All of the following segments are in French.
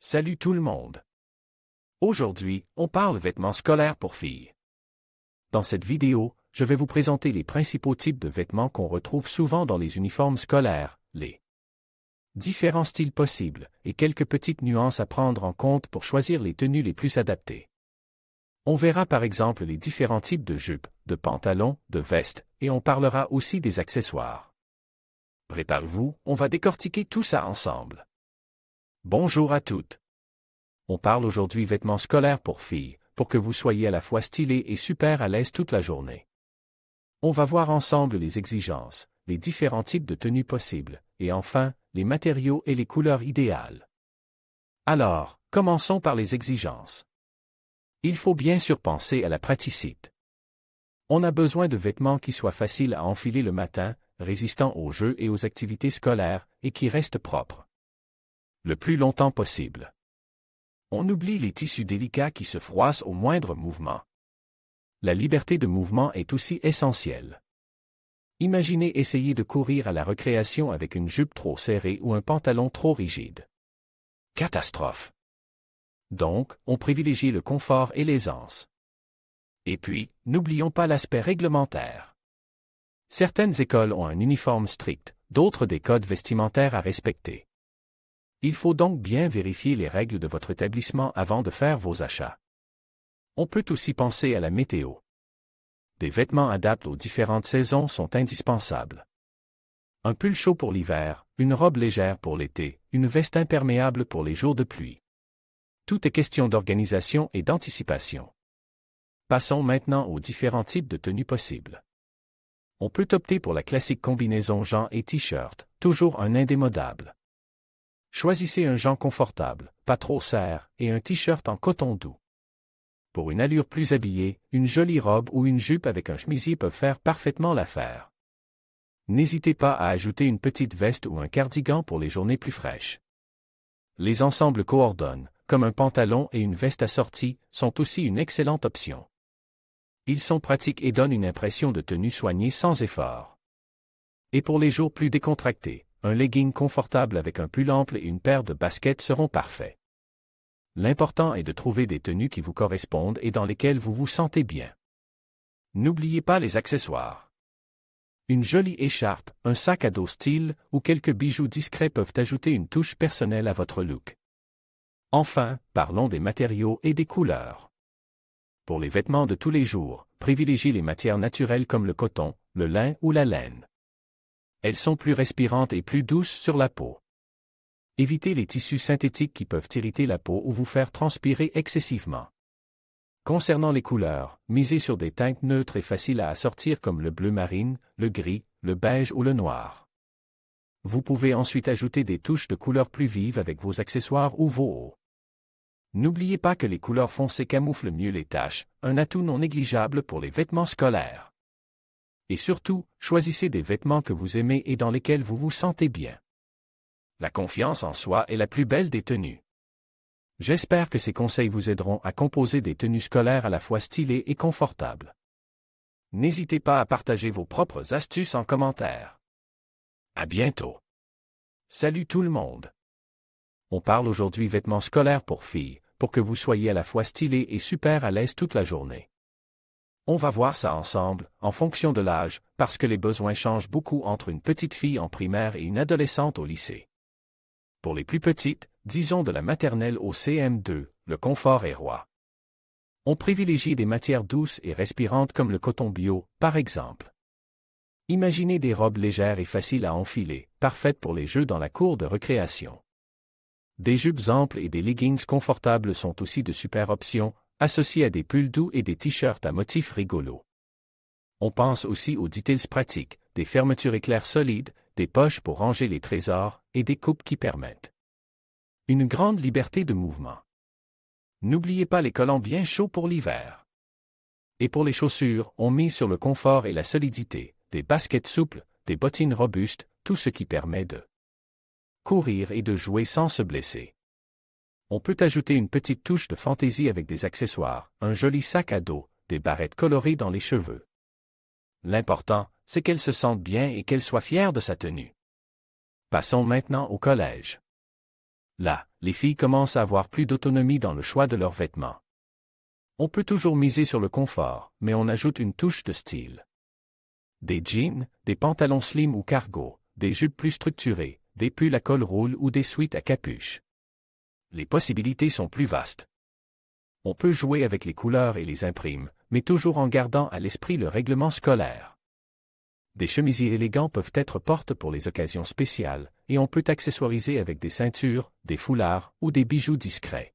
Salut tout le monde. Aujourd'hui, on parle vêtements scolaires pour filles. Dans cette vidéo, je vais vous présenter les principaux types de vêtements qu'on retrouve souvent dans les uniformes scolaires, les différents styles possibles, et quelques petites nuances à prendre en compte pour choisir les tenues les plus adaptées. On verra par exemple les différents types de jupes, de pantalons, de vestes, et on parlera aussi des accessoires. Préparez-vous, on va décortiquer tout ça ensemble. Bonjour à toutes. On parle aujourd'hui vêtements scolaires pour filles, pour que vous soyez à la fois stylés et super à l'aise toute la journée. On va voir ensemble les exigences, les différents types de tenues possibles, et enfin, les matériaux et les couleurs idéales. Alors, commençons par les exigences. Il faut bien sûr penser à la praticité. On a besoin de vêtements qui soient faciles à enfiler le matin, résistants aux jeux et aux activités scolaires, et qui restent propres le plus longtemps possible. On oublie les tissus délicats qui se froissent au moindre mouvement. La liberté de mouvement est aussi essentielle. Imaginez essayer de courir à la récréation avec une jupe trop serrée ou un pantalon trop rigide. Catastrophe. Donc, on privilégie le confort et l'aisance. Et puis, n'oublions pas l'aspect réglementaire. Certaines écoles ont un uniforme strict, d'autres des codes vestimentaires à respecter. Il faut donc bien vérifier les règles de votre établissement avant de faire vos achats. On peut aussi penser à la météo. Des vêtements adaptés aux différentes saisons sont indispensables. Un pull chaud pour l'hiver, une robe légère pour l'été, une veste imperméable pour les jours de pluie. Tout est question d'organisation et d'anticipation. Passons maintenant aux différents types de tenues possibles. On peut opter pour la classique combinaison jean et t-shirt, toujours un indémodable. Choisissez un jean confortable, pas trop serre, et un t-shirt en coton doux. Pour une allure plus habillée, une jolie robe ou une jupe avec un chemisier peuvent faire parfaitement l'affaire. N'hésitez pas à ajouter une petite veste ou un cardigan pour les journées plus fraîches. Les ensembles coordonnés, comme un pantalon et une veste assortie, sont aussi une excellente option. Ils sont pratiques et donnent une impression de tenue soignée sans effort. Et pour les jours plus décontractés, un legging confortable avec un pull ample et une paire de baskets seront parfaits. L'important est de trouver des tenues qui vous correspondent et dans lesquelles vous vous sentez bien. N'oubliez pas les accessoires. Une jolie écharpe, un sac à dos style ou quelques bijoux discrets peuvent ajouter une touche personnelle à votre look. Enfin, parlons des matériaux et des couleurs. Pour les vêtements de tous les jours, privilégiez les matières naturelles comme le coton, le lin ou la laine. Elles sont plus respirantes et plus douces sur la peau. Évitez les tissus synthétiques qui peuvent irriter la peau ou vous faire transpirer excessivement. Concernant les couleurs, misez sur des teintes neutres et faciles à assortir comme le bleu marine, le gris, le beige ou le noir. Vous pouvez ensuite ajouter des touches de couleurs plus vives avec vos accessoires ou vos hauts. N'oubliez pas que les couleurs foncées camouflent mieux les taches, un atout non négligeable pour les vêtements scolaires. Et surtout, choisissez des vêtements que vous aimez et dans lesquels vous vous sentez bien. La confiance en soi est la plus belle des tenues. J'espère que ces conseils vous aideront à composer des tenues scolaires à la fois stylées et confortables. N'hésitez pas à partager vos propres astuces en commentaire. À bientôt. Salut tout le monde. On parle aujourd'hui vêtements scolaires pour filles, pour que vous soyez à la fois stylés et super à l'aise toute la journée. On va voir ça ensemble, en fonction de l'âge, parce que les besoins changent beaucoup entre une petite fille en primaire et une adolescente au lycée. Pour les plus petites, disons de la maternelle au CM2, le confort est roi. On privilégie des matières douces et respirantes comme le coton bio, par exemple. Imaginez des robes légères et faciles à enfiler, parfaites pour les jeux dans la cour de récréation. Des jupes amples et des leggings confortables sont aussi de super options, associés à des pulls doux et des t-shirts à motifs rigolos. On pense aussi aux details pratiques, des fermetures éclairs solides, des poches pour ranger les trésors, et des coupes qui permettent une grande liberté de mouvement. N'oubliez pas les collants bien chauds pour l'hiver. Et pour les chaussures, on mise sur le confort et la solidité, des baskets souples, des bottines robustes, tout ce qui permet de courir et de jouer sans se blesser. On peut ajouter une petite touche de fantaisie avec des accessoires, un joli sac à dos, des barrettes colorées dans les cheveux. L'important, c'est qu'elle se sente bien et qu'elle soit fière de sa tenue. Passons maintenant au collège. Là, les filles commencent à avoir plus d'autonomie dans le choix de leurs vêtements. On peut toujours miser sur le confort, mais on ajoute une touche de style. Des jeans, des pantalons slim ou cargo, des jupes plus structurées, des pulls à col roule ou des sweats à capuche. Les possibilités sont plus vastes. On peut jouer avec les couleurs et les imprimes, mais toujours en gardant à l'esprit le règlement scolaire. Des chemisiers élégants peuvent être portes pour les occasions spéciales, et on peut accessoiriser avec des ceintures, des foulards ou des bijoux discrets.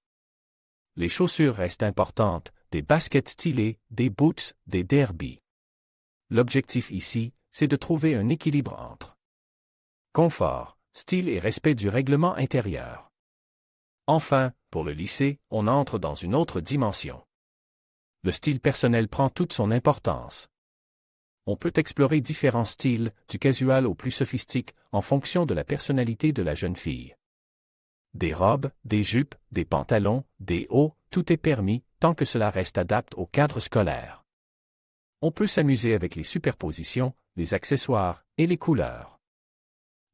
Les chaussures restent importantes, des baskets stylées, des boots, des derbies. L'objectif ici, c'est de trouver un équilibre entre confort, style et respect du règlement intérieur. Enfin, pour le lycée, on entre dans une autre dimension. Le style personnel prend toute son importance. On peut explorer différents styles, du casual au plus sophistique, en fonction de la personnalité de la jeune fille. Des robes, des jupes, des pantalons, des hauts, tout est permis, tant que cela reste adapté au cadre scolaire. On peut s'amuser avec les superpositions, les accessoires et les couleurs.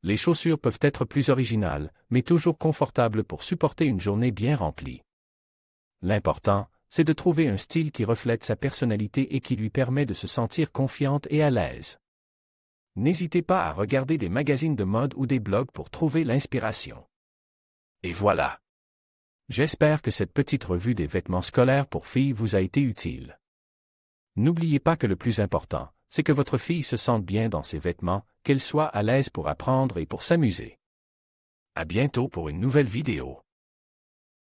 Les chaussures peuvent être plus originales, mais toujours confortables pour supporter une journée bien remplie. L'important, c'est de trouver un style qui reflète sa personnalité et qui lui permet de se sentir confiante et à l'aise. N'hésitez pas à regarder des magazines de mode ou des blogs pour trouver l'inspiration. Et voilà. J'espère que cette petite revue des vêtements scolaires pour filles vous a été utile. N'oubliez pas que le plus important, c'est que votre fille se sente bien dans ses vêtements, qu'elle soit à l'aise pour apprendre et pour s'amuser. À bientôt pour une nouvelle vidéo.